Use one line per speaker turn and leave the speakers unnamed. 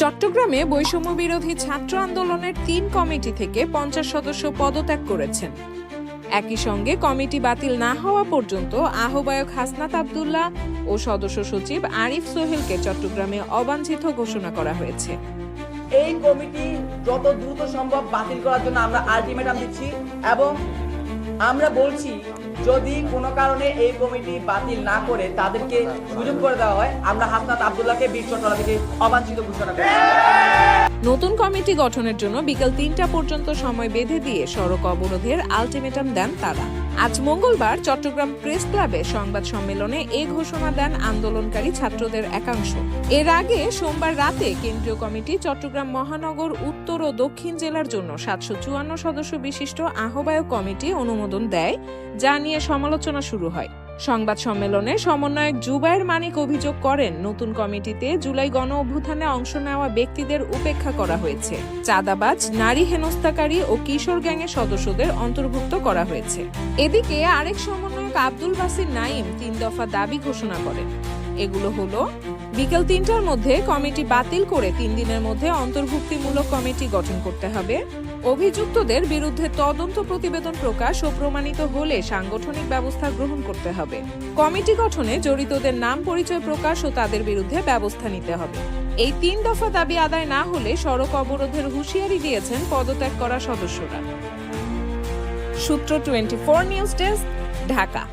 চট্টগ্রামে বৈষম্য বিরোধী ছাত্র আন্দোলনের ৩ কমিটি থেকে ৫০ সদস্য পদত্যাগ করেছেন। একই সঙ্গে কমিটি বাতিল না হওয়া পর্যন্ত আহ্বায়ক হাসনাত আব্দুল্লাহ ও সদস্য সচিব আরিফ সোহেলকে চট্টগ্রামে অবাঞ্ছিত ঘোষণা করা হয়েছে।
এই কমিটি যত দ্রুত সম্ভব বাতিল করার জন্য আমরা আলটিমেটাম দিচ্ছি এবং আমরা বলছি যদি কোনো কারণে এই কমিটি বাতিল না করে তাদেরকে সুযোগ করে দেওয়া হয়, আমরা হাসনাত আব্দুল্লাহকে বীর চট্টলা থেকে অবাঞ্ছিত ঘোষণা করি।
নতুন কমিটি গঠনের জন্য বিকেল ৩টা পর্যন্ত সময় বেঁধে দিয়ে সড়ক অবরোধের আলটিমেটাম দেন তারা। আজ মঙ্গলবার চট্টগ্রাম প্রেস ক্লাবে সংবাদ সম্মেলনে এ ঘোষণা দেন আন্দোলনকারী ছাত্রদের একাংশ। এর আগে সোমবার রাতে কেন্দ্রীয় কমিটি চট্টগ্রাম মহানগর উত্তর ও দক্ষিণ জেলার জন্য ৭৫৪ সদস্য বিশিষ্ট আহ্বায়ক কমিটি অনুমোদন দেয়, যা নিয়ে সমালোচনা শুরু হয়। সংবাদ সম্মেলনে সমন্বয়ক জুবায়ের মানিক অভিযোগ করেন, নতুন কমিটিতে জুলাই গণ অভ্যুত্থানে অংশ নেওয়া ব্যক্তিদের উপেক্ষা করা হয়েছে, চাঁদাবাজ, নারী হেনস্থাকারী ও কিশোর গ্যাংয়ের সদস্যদের অন্তর্ভুক্ত করা হয়েছে। এদিকে আরেক সমন্বয়ক আব্দুল বাসির নাঈম ৩ দফা দাবি ঘোষণা করেন। এগুলো হলো: বিকেল ৩টার মধ্যে কমিটি বাতিল করে ৩ দিনের মধ্যে অন্তর্ভুক্তিমূলক কমিটি গঠন করতে হবে, অভিযুক্তদের বিরুদ্ধে তদন্ত প্রতিবেদন প্রকাশ ও প্রমাণিত হলে সাংগঠনিক ব্যবস্থা গ্রহণ করতে হবে, কমিটি গঠনে জড়িতদের নাম পরিচয় প্রকাশ ও তাদের বিরুদ্ধে ব্যবস্থা নিতে হবে। এই ৩ দফা দাবি আদায় না হলে সড়ক অবরোধের হুঁশিয়ারি দিয়েছেন পদত্যাগ করা সদস্যরা। সূত্র 24 নিউজ ডেস্ক, ঢাকা।